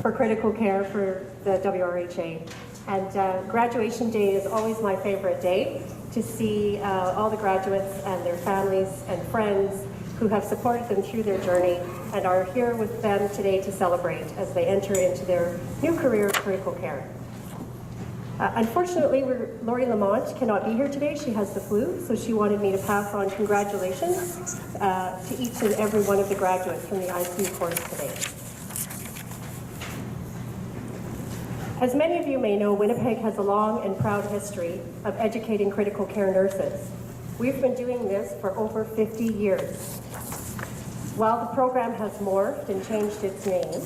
for critical care for the WRHA. And graduation day is always my favorite day, to see all the graduates and their families and friends who have supported them through their journey and are here with them today to celebrate as they enter into their new career of critical care. Unfortunately, Lori Lamont cannot be here today. She has the flu, so she wanted me to pass on congratulations to each and every one of the graduates from the ICU course today. As many of you may know, Winnipeg has a long and proud history of educating critical care nurses. We've been doing this for over 50 years. While the program has morphed and changed its name,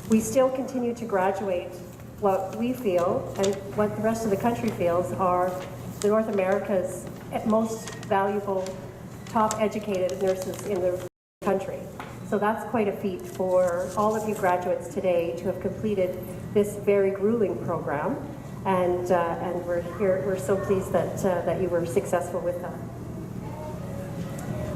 we still continue to graduate what we feel and what the rest of the country feels are the North America's most valuable, top educated nurses in the country. So that's quite a feat for all of you graduates today to have completed this very grueling program, and we're so pleased that you were successful with that.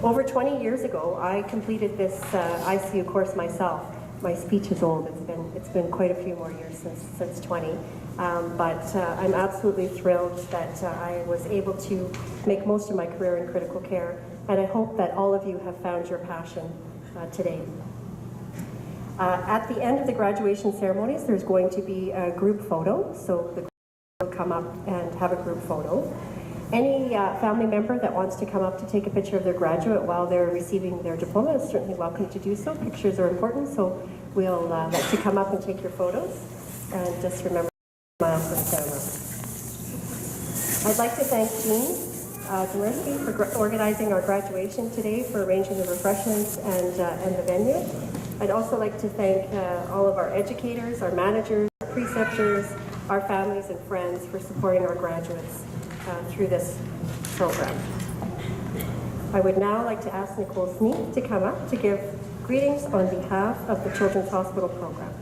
Over 20 years ago, I completed this ICU course myself. My speech is old. It's been quite a few more years since 20, but I'm absolutely thrilled that I was able to make most of my career in critical care, and I hope that all of you have found your passion today. At the end of the graduation ceremonies, there's going to be a group photo, so the group will come up and have a group photo. Any family member that wants to come up to take a picture of their graduate while they're receiving their diploma is certainly welcome to do so. Pictures are important, so we'll let you come up and take your photos, and just remember to smile for the camera. I'd like to thank Jean Demarsky for organizing our graduation today, for arranging the refreshments and the venue. I'd also like to thank all of our educators, our managers, our preceptors, our families and friends for supporting our graduates through this program. I would now like to ask Nicole Sneak to come up to give greetings on behalf of the Children's Hospital program.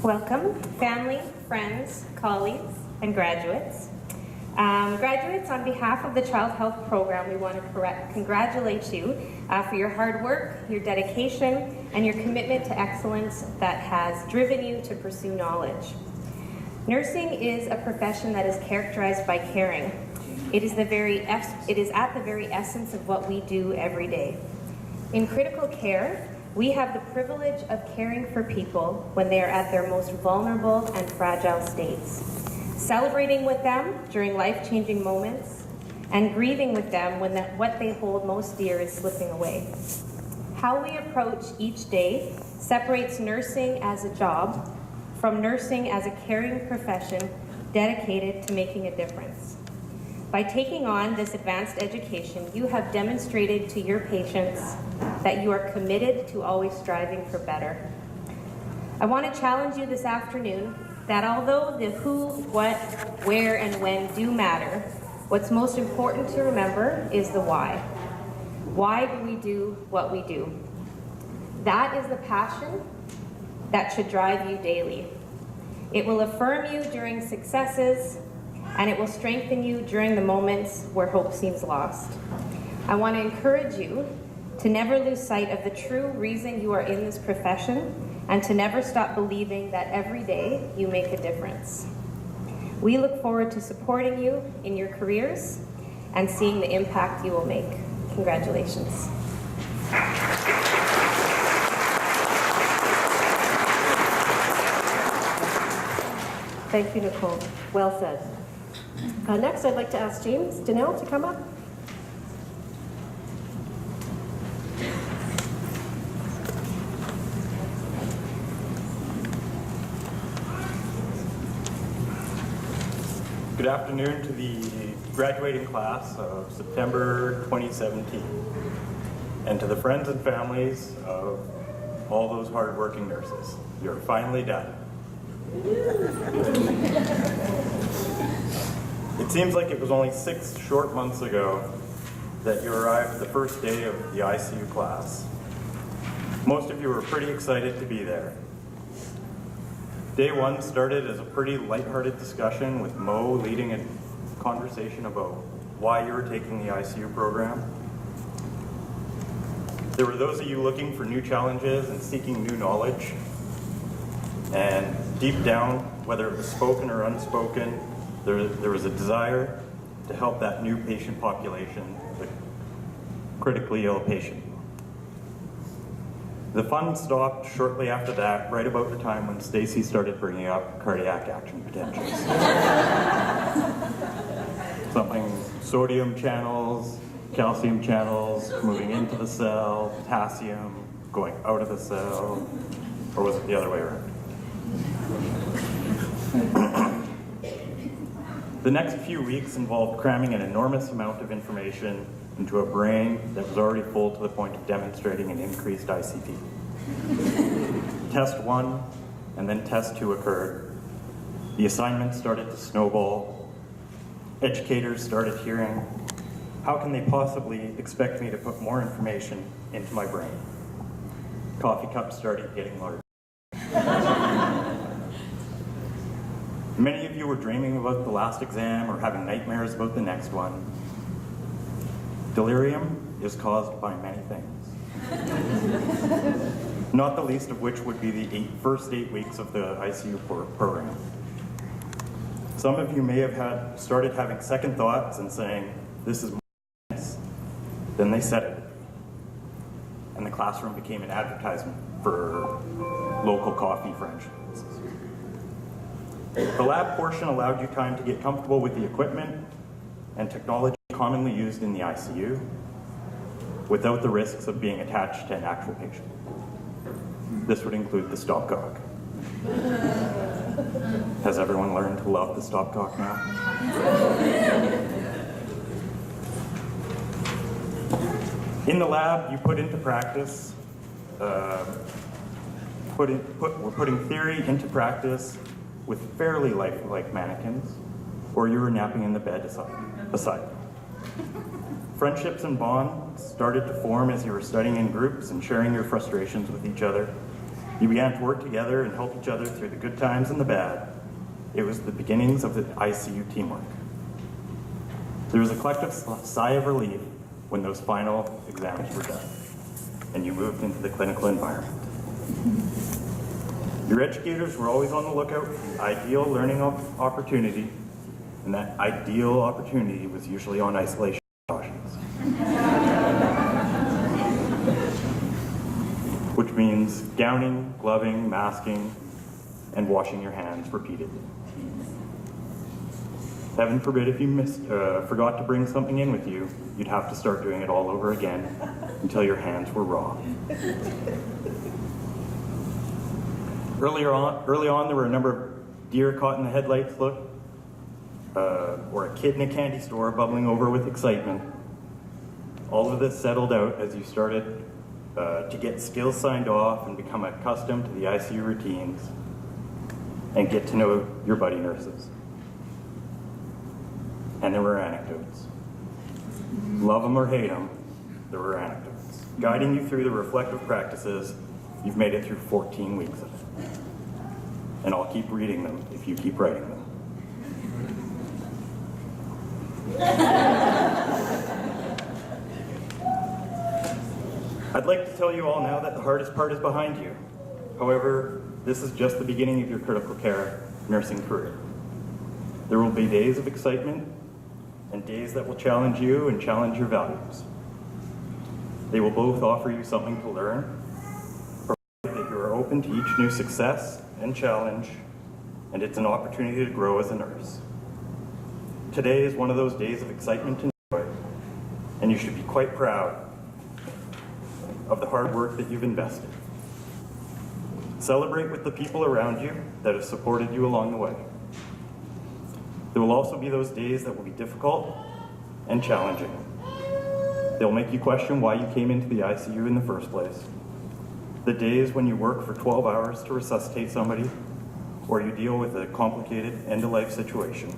Welcome, family, friends, colleagues, and graduates. Graduates, on behalf of the Child Health Program, we want to congratulate you for your hard work, your dedication, and your commitment to excellence that has driven you to pursue knowledge. Nursing is a profession that is characterized by caring. It is at the very essence of what we do every day. In critical care, we have the privilege of caring for people when they are at their most vulnerable and fragile states, celebrating with them during life-changing moments, and grieving with them when what they hold most dear is slipping away. How we approach each day separates nursing as a job from nursing as a caring profession dedicated to making a difference. By taking on this advanced education, you have demonstrated to your patients that you are committed to always striving for better. I want to challenge you this afternoon that although the who, what, where, and when do matter, what's most important to remember is the why. Why do we do what we do? That is the passion that should drive you daily. It will affirm you during successes, and it will strengthen you during the moments where hope seems lost. I want to encourage you to never lose sight of the true reason you are in this profession, and to never stop believing that every day you make a difference. We look forward to supporting you in your careers and seeing the impact you will make. Congratulations. Thank you, Nicole. Well said. Next, I'd like to ask James Donnell to come up. Good afternoon to the graduating class of September 2017, and to the friends and families of all those hardworking nurses. You're finally done. It seems like it was only 6 short months ago that you arrived the first day of the ICU class. Most of you were pretty excited to be there. Day one started as a pretty lighthearted discussion with Mo leading a conversation about why you were taking the ICU program. There were those of you looking for new challenges and seeking new knowledge. And deep down, whether it was spoken or unspoken, there was a desire to help that new patient population, the critically ill patient. The fun stopped shortly after that, right about the time when Stacy started bringing up cardiac action potentials. Something, sodium channels, calcium channels, moving into the cell, potassium, going out of the cell, or was it the other way around? The next few weeks involved cramming an enormous amount of information into a brain that was already full to the point of demonstrating an increased ICP. Test 1 and then test 2 occurred. The assignments started to snowball. Educators started hearing, how can they possibly expect me to put more information into my brain? Coffee cups started getting larger. Many of you were dreaming about the last exam or having nightmares about the next one. Delirium is caused by many things. Not the least of which would be the first 8 weeks of the ICU program. Some of you may have started having second thoughts and saying, this is nice. Then they said it. And the classroom became an advertisement for local coffee franchises. The lab portion allowed you time to get comfortable with the equipment and technology commonly used in the ICU without the risks of being attached to an actual patient. This would include the stopcock. Has everyone learned to love the stopcock now? In the lab, you put into practice, we're putting theory into practice with fairly lifelike mannequins, or you were napping in the bed beside them. Friendships and bonds started to form as you were studying in groups and sharing your frustrations with each other. You began to work together and help each other through the good times and the bad. It was the beginnings of the ICU teamwork. There was a collective sigh of relief when those final exams were done, and you moved into the clinical environment. Your educators were always on the lookout for the ideal learning opportunity, and that ideal opportunity was usually on isolation precautions. Which means gowning, gloving, masking, and washing your hands repeatedly. Heaven forbid if you forgot to bring something in with you, you'd have to start doing it all over again until your hands were raw. Early on, there were a number of deer caught in the headlights look, or a kid in a candy store bubbling over with excitement. All of this settled out as you started to get skills signed off and become accustomed to the ICU routines and get to know your buddy nurses. And there were anecdotes. Love them or hate them, there were anecdotes. Guiding you through the reflective practices, you've made it through 14 weeks of it. And I'll keep reading them if you keep writing them. I'd like to tell you all now that the hardest part is behind you. However, this is just the beginning of your critical care nursing career. There will be days of excitement and days that will challenge you and challenge your values. They will both offer you something to learn, provided that you are open to each new success and challenge, and it's an opportunity to grow as a nurse. Today is one of those days of excitement and joy, and you should be quite proud of the hard work that you've invested. Celebrate with the people around you that have supported you along the way. There will also be those days that will be difficult and challenging. They'll make you question why you came into the ICU in the first place. The days when you work for 12 hours to resuscitate somebody, or you deal with a complicated end-of-life situation.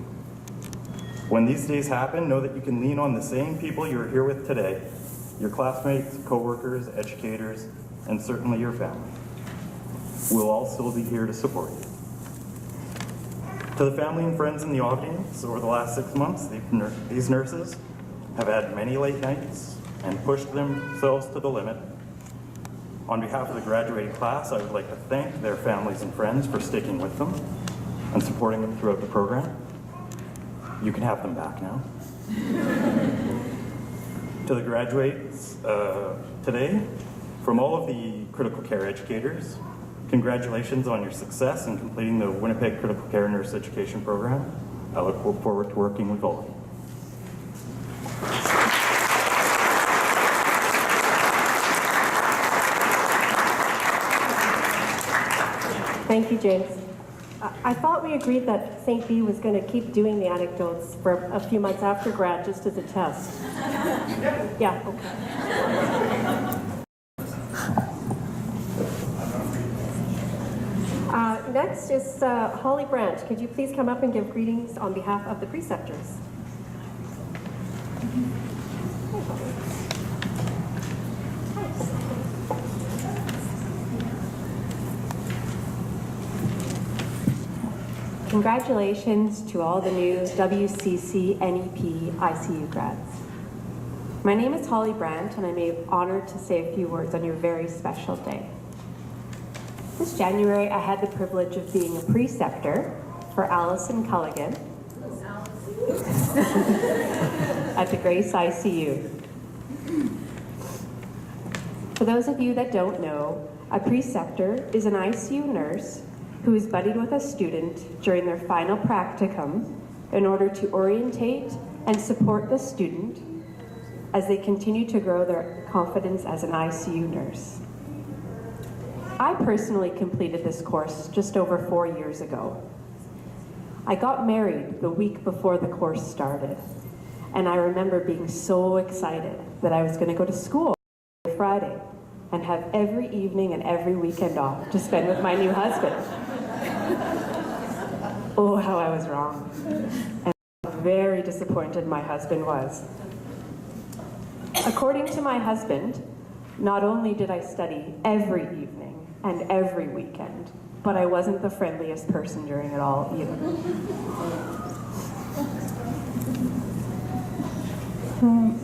When these days happen, know that you can lean on the same people you're here with today, your classmates, coworkers, educators, and certainly your family. We'll all still be here to support you. To the family and friends in the audience, over the last 6 months, these nurses have had many late nights and pushed themselves to the limit. On behalf of the graduating class, I would like to thank their families and friends for sticking with them and supporting them throughout the program. You can have them back now. To the graduates today, from all of the critical care educators, congratulations on your success in completing the Winnipeg Critical Care Nurse Education Program. I look forward to working with all of you. Thank you, James. I thought we agreed that St. B was going to keep doing the anecdotes for a few months after grad, just as a test. Yeah, okay. Next is Holly Brandt. Could you please come up and give greetings on behalf of the preceptors? Congratulations to all the new WCCNEP ICU grads. My name is Holly Brandt, and I'm honored to say a few words on your very special day. This January, I had the privilege of being a preceptor for Allison Culligan at the Grace ICU. For those of you that don't know, a preceptor is an ICU nurse who is buddied with a student during their final practicum in order to orientate and support the student as they continue to grow their confidence as an ICU nurse. I personally completed this course just over 4 years ago. I got married the week before the course started, and I remember being so excited that I was going to go to school on Friday and have every evening and every weekend off to spend with my new husband. Oh, how I was wrong. And how very disappointed my husband was. According to my husband, not only did I study every evening and every weekend, but I wasn't the friendliest person during it all either.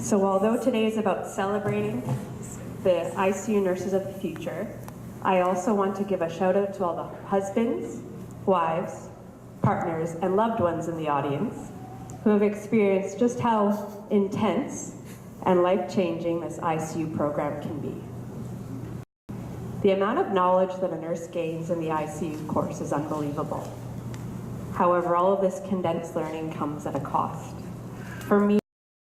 So although today is about celebrating the ICU nurses of the future, I also want to give a shout out to all the husbands, wives, partners, and loved ones in the audience who have experienced just how intense and life-changing this ICU program can be. The amount of knowledge that a nurse gains in the ICU course is unbelievable. However, all of this condensed learning comes at a cost. For me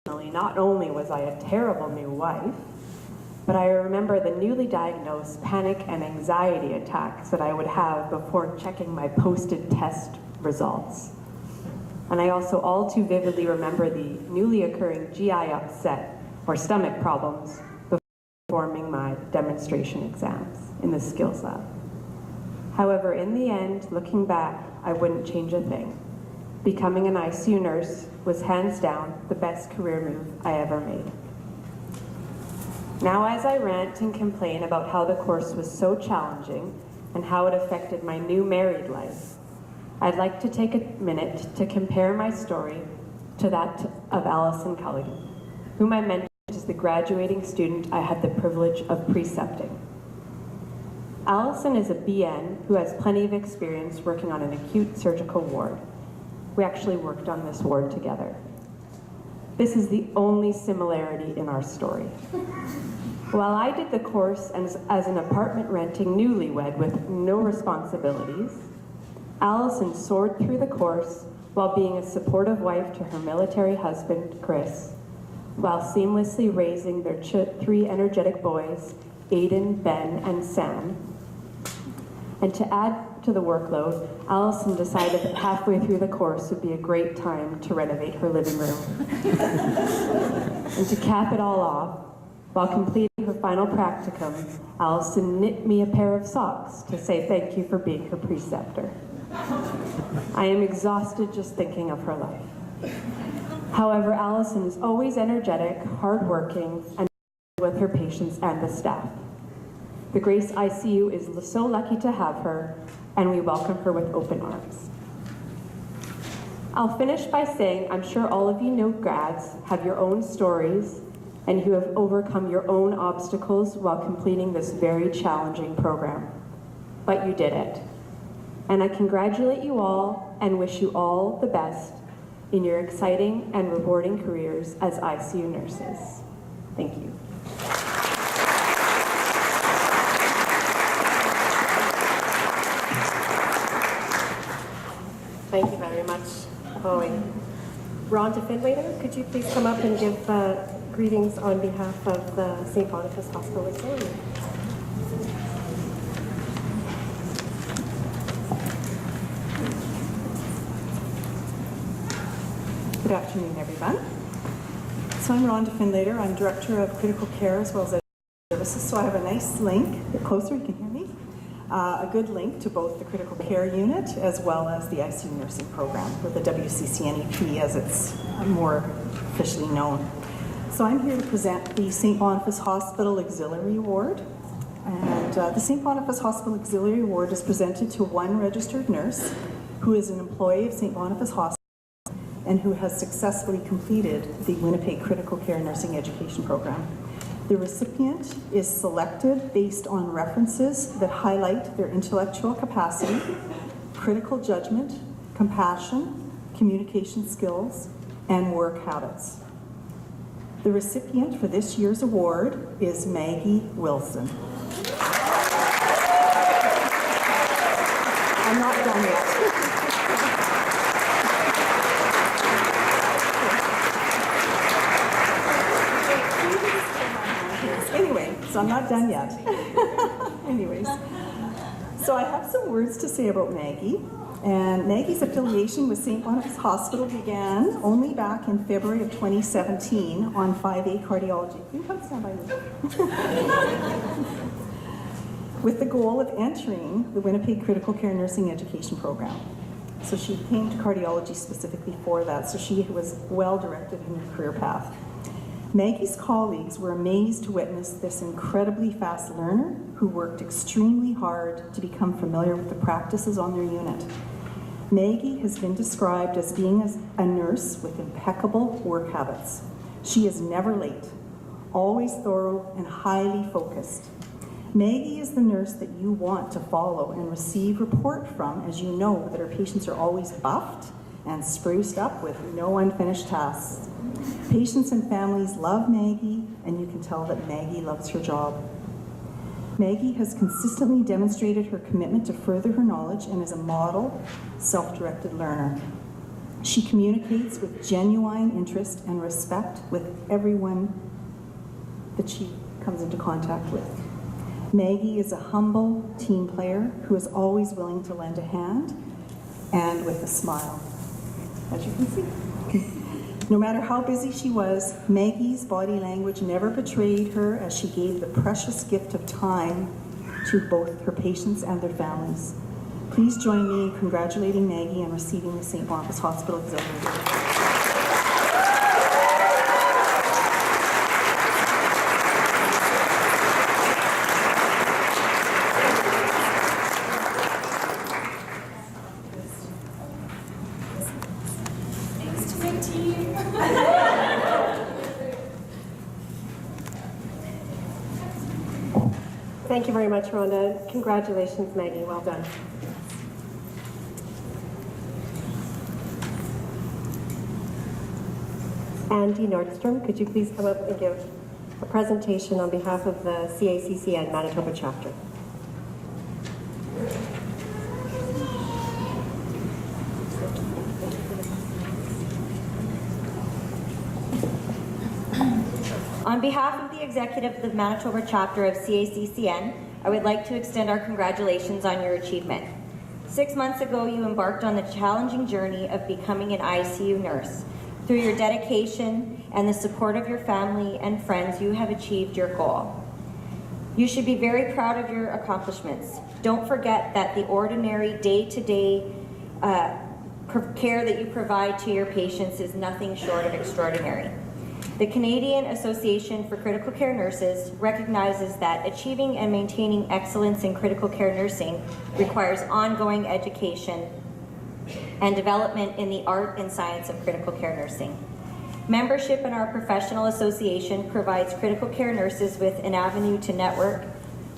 personally, not only was I a terrible new wife, but I remember the newly diagnosed panic and anxiety attacks that I would have before checking my posted test results. And I also all too vividly remember the newly occurring GI upset or stomach problems before performing my demonstration exams in the skills lab. However, in the end, looking back, I wouldn't change a thing. Becoming an ICU nurse was hands down the best career move I ever made. Now, as I rant and complain about how the course was so challenging and how it affected my new married life, I'd like to take a minute to compare my story to that of Allison Culligan, whom I mentioned as the graduating student I had the privilege of precepting. Allison is a BN who has plenty of experience working on an acute surgical ward. We actually worked on this ward together. This is the only similarity in our story. While I did the course as an apartment renting newlywed with no responsibilities, Allison soared through the course while being a supportive wife to her military husband, Chris, while seamlessly raising their 3 energetic boys, Aiden, Ben, and Sam. And to add to the workload, Allison decided that halfway through the course would be a great time to renovate her living room. And to cap it all off, while completing her final practicum, Allison knit me a pair of socks to say thank you for being her preceptor. I am exhausted just thinking of her life. However, Allison is always energetic, hardworking, and with her patients and the staff. The Grace ICU is so lucky to have her, and we welcome her with open arms. I'll finish by saying I'm sure all of you know grads have your own stories and who have overcome your own obstacles while completing this very challenging program. But you did it. And I congratulate you all and wish you all the best in your exciting and rewarding careers as ICU nurses. Thank you. Thank you very much, Holly. Rhonda Findlater, could you please come up and give greetings on behalf of the St. Boniface Hospital Auxiliary? Good afternoon, everyone. So I'm Rhonda Findlater. I'm Director of Critical Care as well as Services. So I have a nice link, a bit closer, you can hear me, a good link to both the Critical Care Unit as well as the ICU Nursing Program, or the WWCNEP as it's more officially known. So I'm here to present the St. Boniface Hospital Auxiliary Award. And the St. Boniface Hospital Auxiliary Award is presented to one registered nurse who is an employee of St. Boniface Hospital and who has successfully completed the Winnipeg Critical Care Nursing Education Program. The recipient is selected based on references that highlight their intellectual capacity, critical judgment, compassion, communication skills, and work habits. The recipient for this year's award is Maggie Wilson. I'm not done yet. So I'm not done yet. Anyways, so I have some words to say about Maggie. And Maggie's affiliation with St. Boniface Hospital began only back in February of 2017 on 5A cardiology. You come stand by me. With the goal of entering the Winnipeg Critical Care Nursing Education Program. So she came to cardiology specifically for that, so she was well directed in her career path. Maggie's colleagues were amazed to witness this incredibly fast learner who worked extremely hard to become familiar with the practices on their unit. Maggie has been described as being a nurse with impeccable work habits. She is never late, always thorough and highly focused. Maggie is the nurse that you want to follow and receive report from, as you know that her patients are always buffed and spruced up with no unfinished tasks. Patients and families love Maggie, and you can tell that Maggie loves her job. Maggie has consistently demonstrated her commitment to further her knowledge and is a model, self-directed learner. She communicates with genuine interest and respect with everyone that she comes into contact with. Maggie is a humble team player who is always willing to lend a hand and with a smile, as you can see. No matter how busy she was, Maggie's body language never betrayed her as she gave the precious gift of time to both her patients and their families. Please join me in congratulating Maggie and receiving the St. Boniface Hospital Auxiliary Award. Thank you very much, Rhonda. Congratulations, Maggie. Well done. Andy Nordstrom, could you please come up and give a presentation on behalf of the CACCN Manitoba chapter? On behalf of the executive of the Manitoba chapter of CACCN, I would like to extend our congratulations on your achievement. 6 months ago, you embarked on the challenging journey of becoming an ICU nurse. Through your dedication and the support of your family and friends, you have achieved your goal. You should be very proud of your accomplishments. Don't forget that the ordinary day-to-day care that you provide to your patients is nothing short of extraordinary. The Canadian Association for Critical Care Nurses recognizes that achieving and maintaining excellence in critical care nursing requires ongoing education and development in the art and science of critical care nursing. Membership in our professional association provides critical care nurses with an avenue to network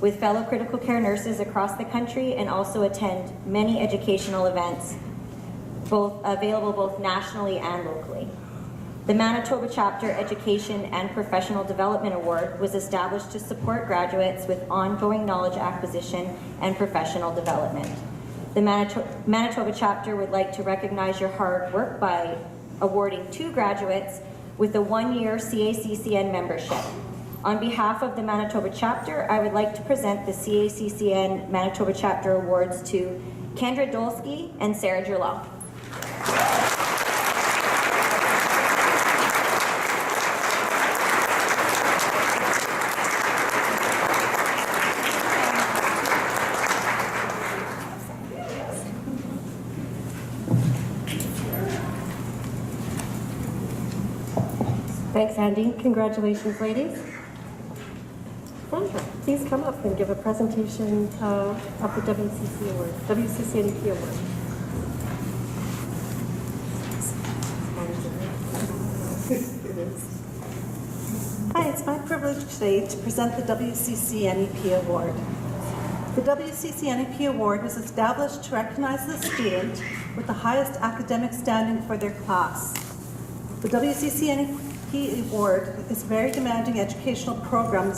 with fellow critical care nurses across the country and also attend many educational events, available both nationally and locally. The Manitoba Chapter Education and Professional Development Award was established to support graduates with ongoing knowledge acquisition and professional development. The Manitoba Chapter would like to recognize your hard work by awarding 2 graduates with a 1-year CACCN membership. On behalf of the Manitoba Chapter, I would like to present the CACCN Manitoba Chapter Awards to Kendra Dolsky and Sarah Gerlau. Thanks, Andy. Congratulations, ladies. Sandra, please come up and give a presentation of the WCCNEP Award. Hi, it's my privilege today to present the WCCNEP Award. The WCCNEP Award was established to recognize the student with the highest academic standing for their class. The WCCNEP Award is a very demanding educational program,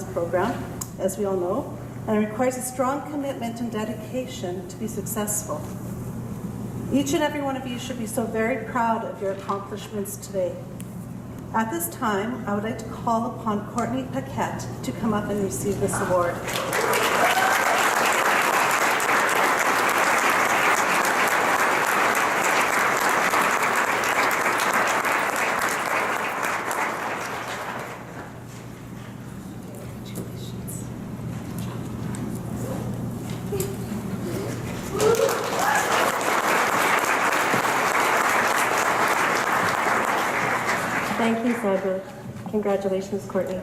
as we all know, and it requires a strong commitment and dedication to be successful. Each and every one of you should be so very proud of your accomplishments today. At this time, I would like to call upon Courtney Paquette to come up and receive this award. Thank you, Sandra. Congratulations, Courtney.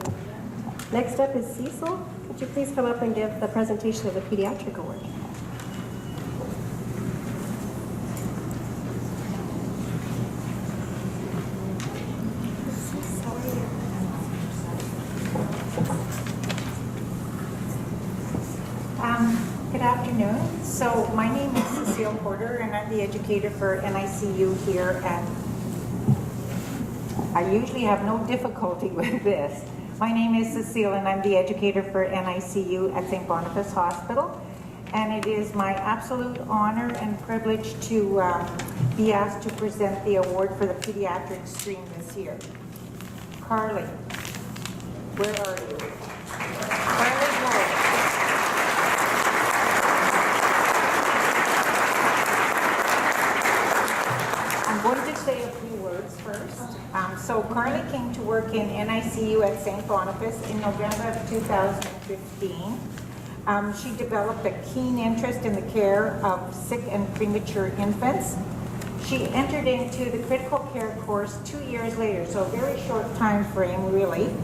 Next up is Cecil. Could you please come up and give the presentation of the Pediatric Award? Good afternoon. So my name is Cecile Porter and I'm the educator for NICU here at, I usually have no difficulty with this. My name is Cecile and I'm the educator for NICU at St. Boniface Hospital. And it is my absolute honor and privilege to be asked to present the award for the pediatric stream this year. Carly, where are you? Carly Moore. I'm going to say a few words first. So Carly came to work in NICU at St. Boniface in November of 2015. She developed a keen interest in the care of sick and premature infants. She entered into the critical care course 2 years later, so a very short time frame really.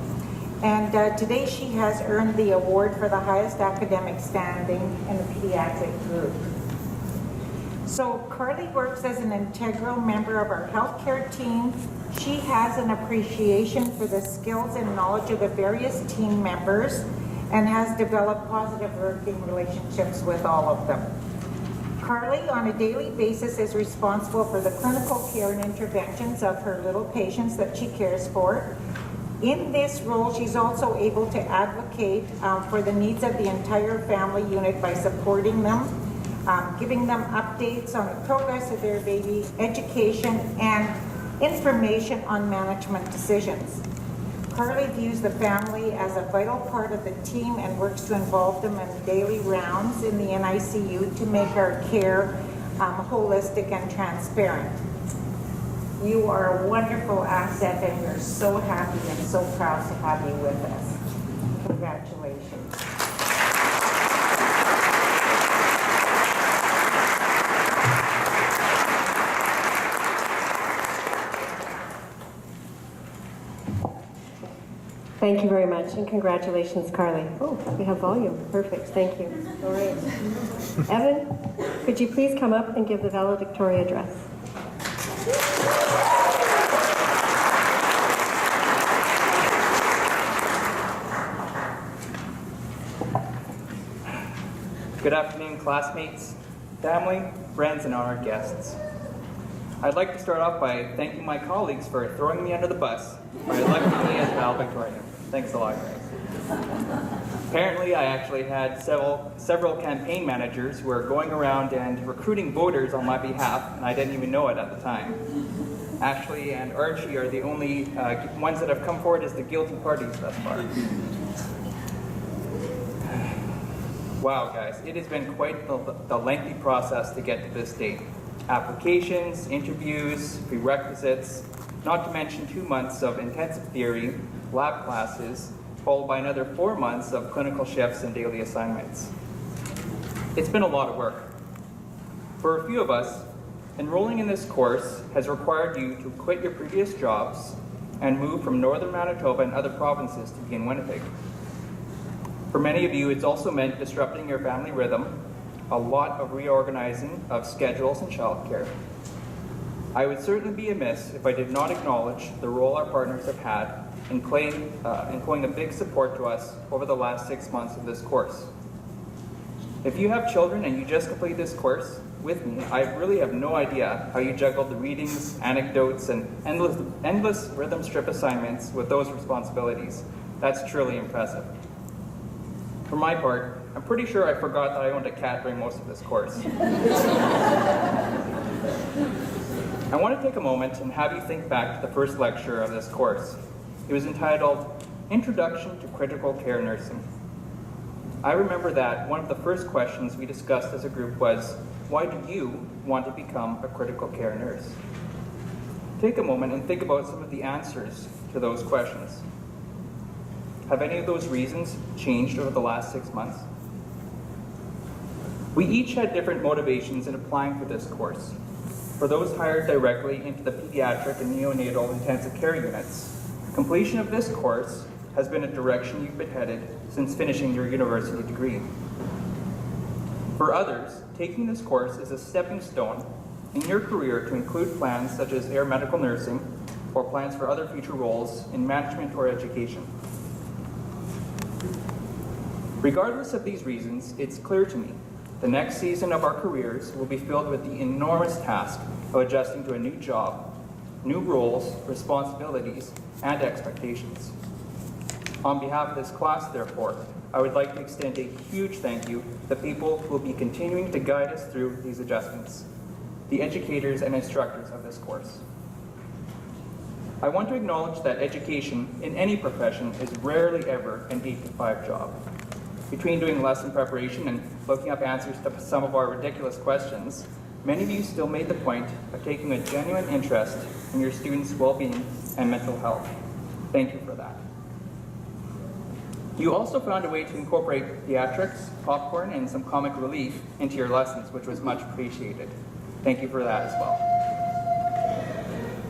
And today she has earned the award for the highest academic standing in the pediatric group. So Carly works as an integral member of our healthcare team. She has an appreciation for the skills and knowledge of the various team members and has developed positive working relationships with all of them. Carly, on a daily basis, is responsible for the clinical care and interventions of her little patients that she cares for. In this role, she's also able to advocate for the needs of the entire family unit by supporting them, giving them updates on the progress of their baby, education, and information on management decisions. Carly views the family as a vital part of the team and works to involve them in daily rounds in the NICU to make our care holistic and transparent. You are a wonderful asset and we're so happy and so proud to have you with us. Congratulations. Thank you very much, and congratulations, Carly. Oh, we have volume. Perfect, thank you. All right. Evan, could you please come up and give the valedictory address? Good afternoon, classmates, family, friends, and honored guests. I'd like to start off by thanking my colleagues for throwing me under the bus by electing me as valedictorian. Thanks a lot, guys. Apparently, I actually had several campaign managers who were going around and recruiting voters on my behalf, and I didn't even know it at the time. Ashley and Archie are the only ones that have come forward as the guilty parties thus far. Wow, guys, it has been quite the lengthy process to get to this date. Applications, interviews, prerequisites, not to mention 2 months of intensive theory, lab classes, followed by another 4 months of clinical shifts and daily assignments. It's been a lot of work. For a few of us, enrolling in this course has required you to quit your previous jobs and move from northern Manitoba and other provinces to be in Winnipeg. For many of you, it's also meant disrupting your family rhythm, a lot of reorganizing of schedules and childcare. I would certainly be amiss if I did not acknowledge the role our partners have had in playing a big support to us over the last 6 months of this course. If you have children and you just complete this course with me, I really have no idea how you juggled the readings, anecdotes, and endless rhythm strip assignments with those responsibilities. That's truly impressive. For my part, I'm pretty sure I forgot that I owned a cat during most of this course. I want to take a moment and have you think back to the first lecture of this course. It was entitled, Introduction to Critical Care Nursing. I remember that one of the first questions we discussed as a group was, why do you want to become a critical care nurse? Take a moment and think about some of the answers to those questions. Have any of those reasons changed over the last 6 months? We each had different motivations in applying for this course. For those hired directly into the pediatric and neonatal intensive care units, completion of this course has been a direction you've been headed since finishing your university degree. For others, taking this course is a stepping stone in your career to include plans such as air medical nursing or plans for other future roles in management or education. Regardless of these reasons, it's clear to me the next season of our careers will be filled with the enormous task of adjusting to a new job, new roles, responsibilities, and expectations. On behalf of this class, therefore, I would like to extend a huge thank you to the people who will be continuing to guide us through these adjustments, the educators and instructors of this course. I want to acknowledge that education in any profession is rarely ever an 8-to-5 job. Between doing lesson preparation and looking up answers to some of our ridiculous questions, many of you still made the point of taking a genuine interest in your students' well-being and mental health. Thank you for that. You also found a way to incorporate theatrics, popcorn, and some comic relief into your lessons, which was much appreciated. Thank you for that as well.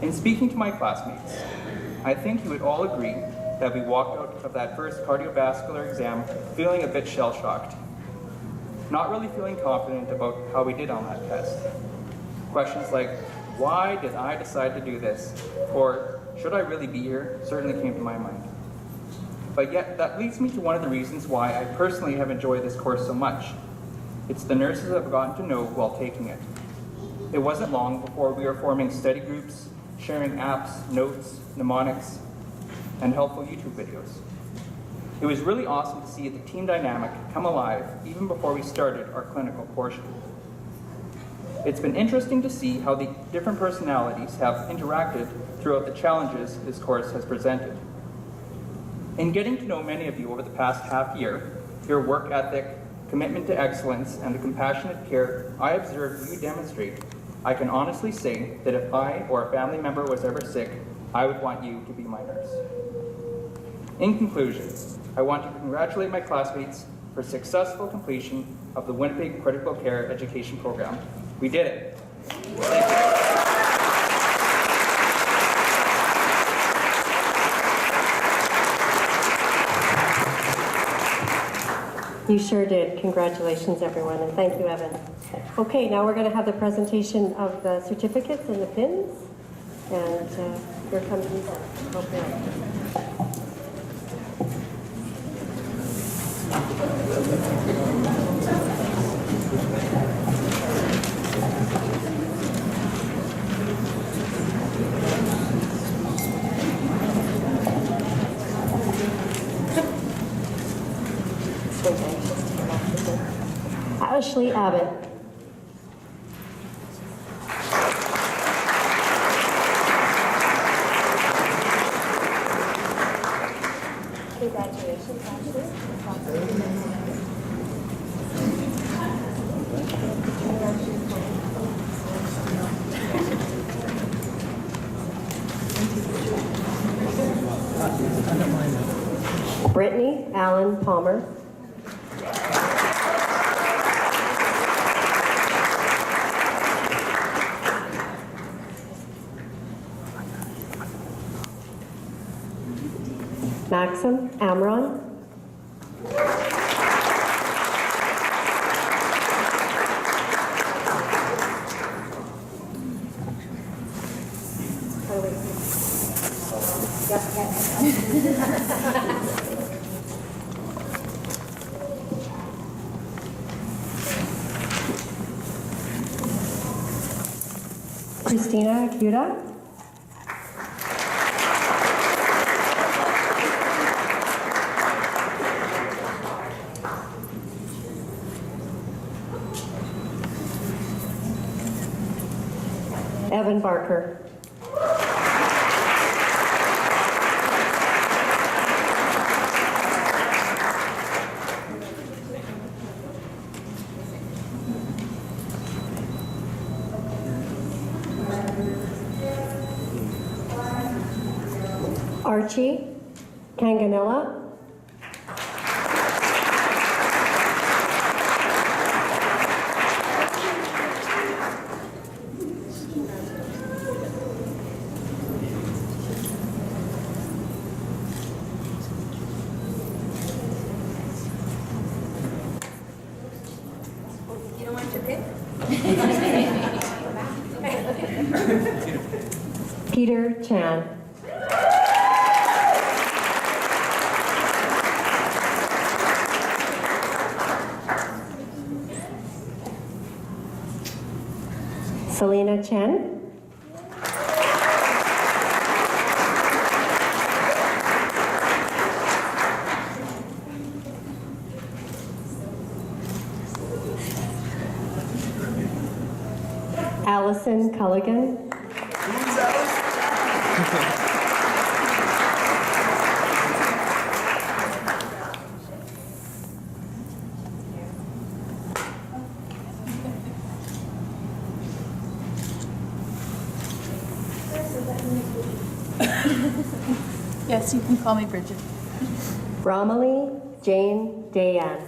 In speaking to my classmates, I think you would all agree that we walked out of that first cardiovascular exam feeling a bit shell-shocked, not really feeling confident about how we did on that test. Questions like, why did I decide to do this? Or, should I really be here? Certainly came to my mind. But yet, that leads me to one of the reasons why I personally have enjoyed this course so much. It's the nurses I've gotten to know while taking it. It wasn't long before we were forming study groups, sharing apps, notes, mnemonics, and helpful YouTube videos. It was really awesome to see the team dynamic come alive even before we started our clinical portion. It's been interesting to see how the different personalities have interacted throughout the challenges this course has presented. In getting to know many of you over the past half year, your work ethic, commitment to excellence, and the compassionate care I observed you demonstrate, I can honestly say that if I or a family member was ever sick, I would want you to be my nurse. In conclusion, I want to congratulate my classmates for successful completion of the Winnipeg Critical Care Education Program. We did it. Thank you. You sure did. Congratulations, everyone, and thank you, Evan. Okay, now we're going to have the presentation of the certificates and the pins, and here comes Lisa. Ashley Abbott. Congratulations, Ashley. Brittany Allen Palmer. Maxim Amron. Christina Acuda. Evan Barker. Archie Canganella. You don't want your pin? Peter Chan. Selena Chen. Allison Culligan. Yes, you can call me Bridget. Romilly Jane Dayan.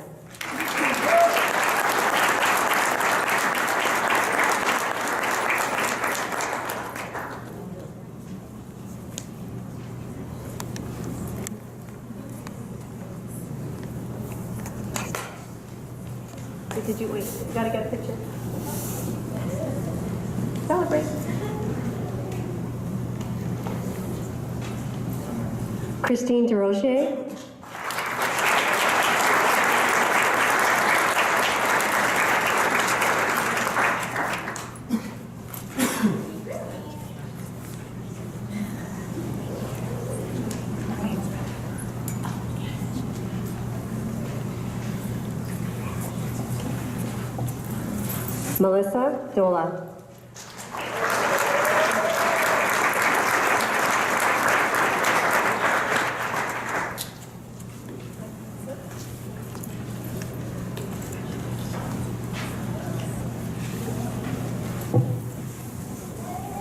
Did you wait? You gotta get a picture. Celebrate. Christine DeRocher. Melissa Dola.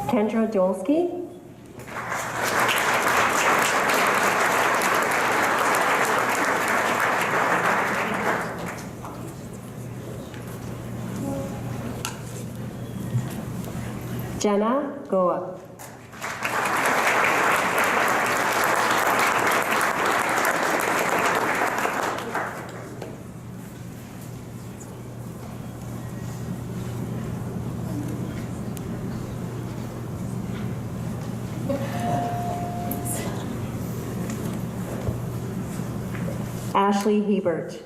Kendra Dolsky. Jenna Goa. Ashley Hebert.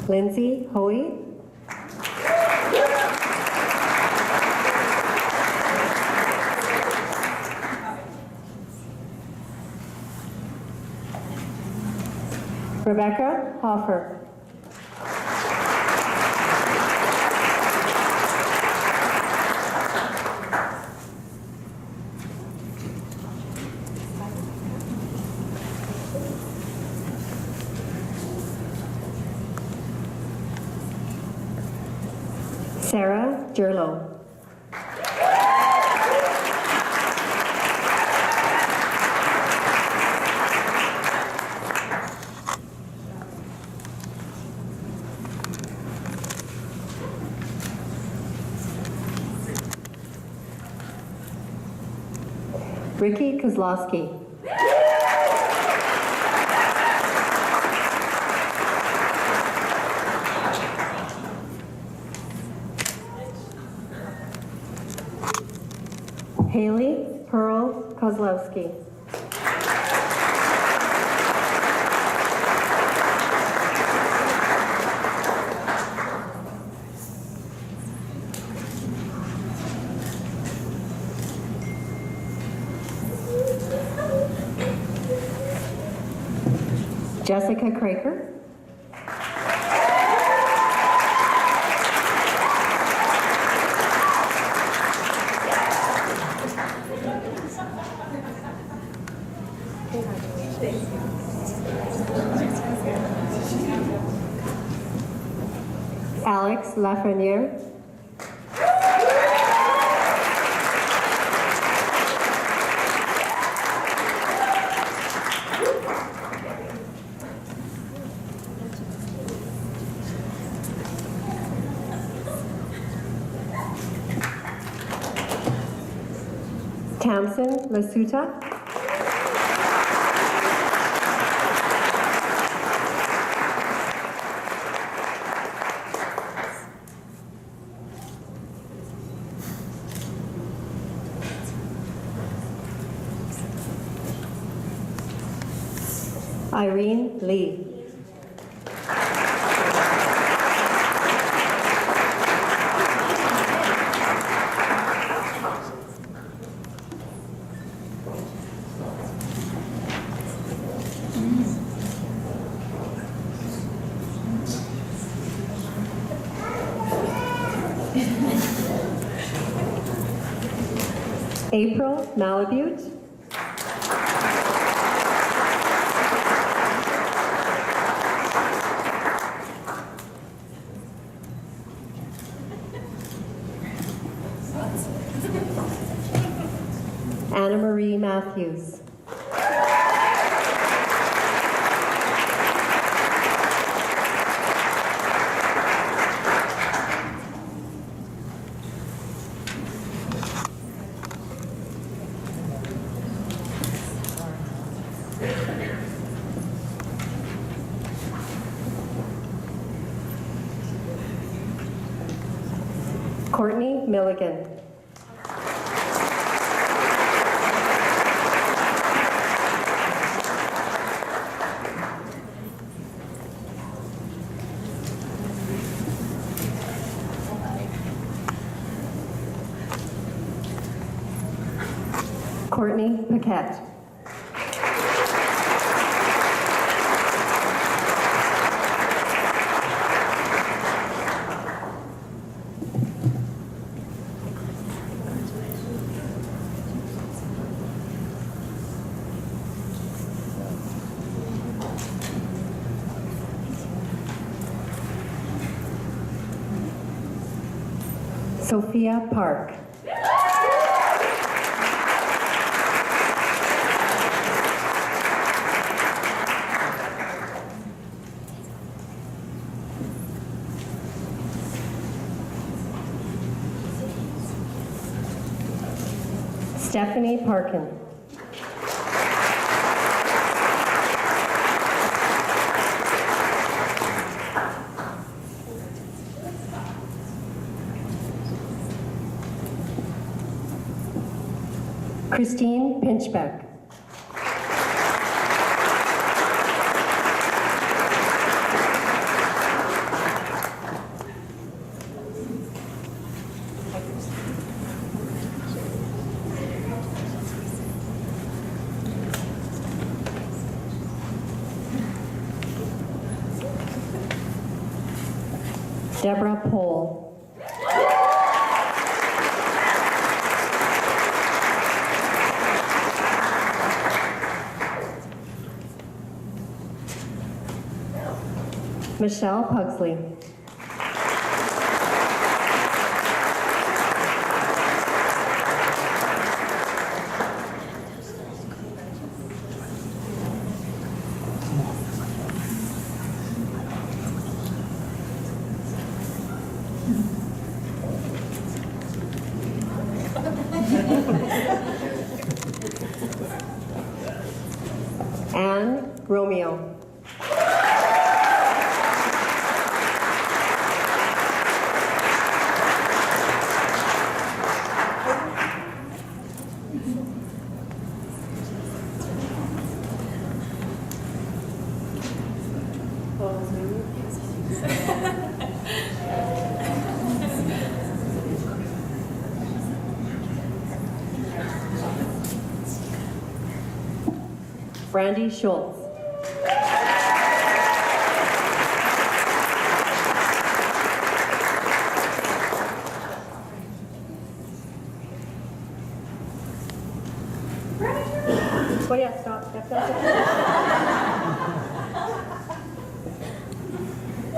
Lindsay Hoey. Rebecca Hoffer. Sarah Jerlo. Ricky Kozlowski. Haley Pearl Kozlowski. Jessica Craker. Alex Lafreniere. Tamsin Lasuta. Irene Lee. April Malabute. Anna Marie Matthews. Courtney Milligan. Courtney Paquette. Sophia Park. Stephanie Parkin. Christine Pinchbeck. Deborah Pohl. Michelle Pugsley. Anne Romeo. Brandy Schultz. Oh yeah, stop.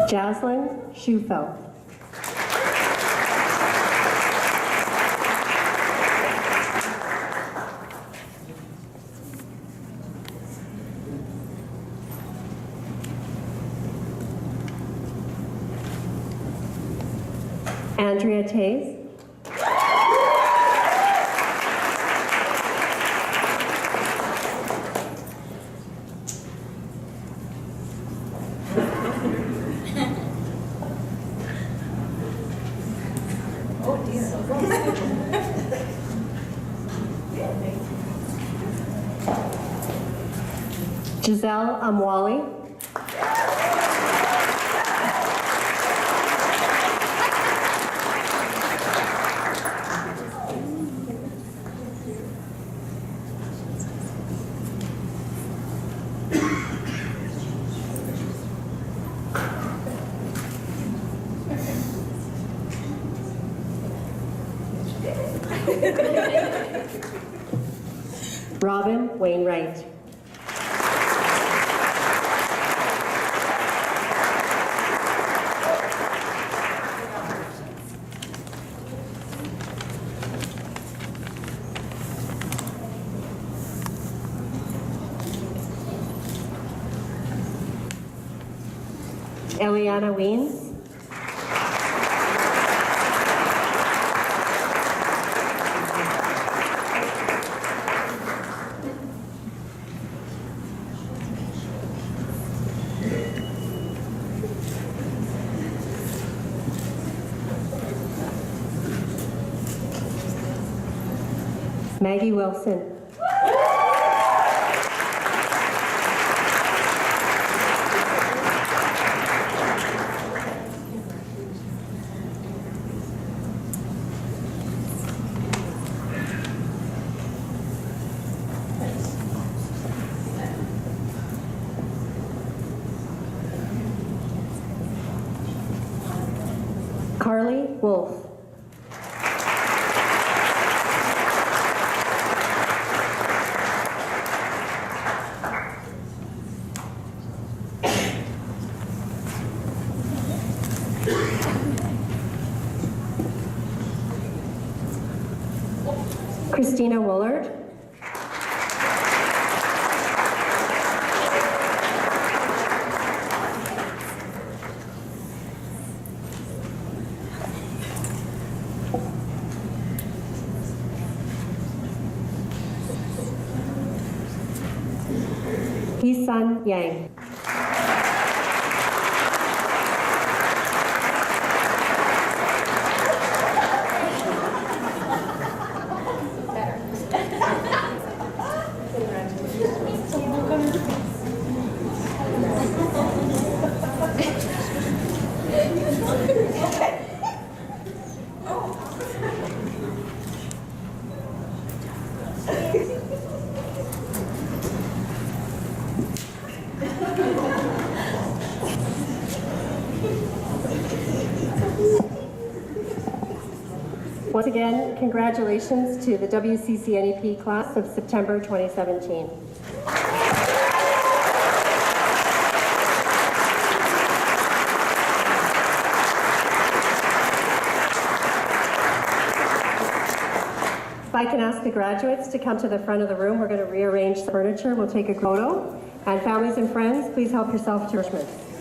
Jaslyn Schufelt. Andrea Tays. Giselle Amwali. Robin Wainwright. Eliana Weens. Maggie Wilson. Carly Wolf. Christina Woolard. Hee-Sun Yang. Once again, congratulations to the WCCNEP class of September 2017. If I can ask the graduates to come to the front of the room, we're going to rearrange the furniture. We'll take a photo. And families and friends, please help yourself to refreshments.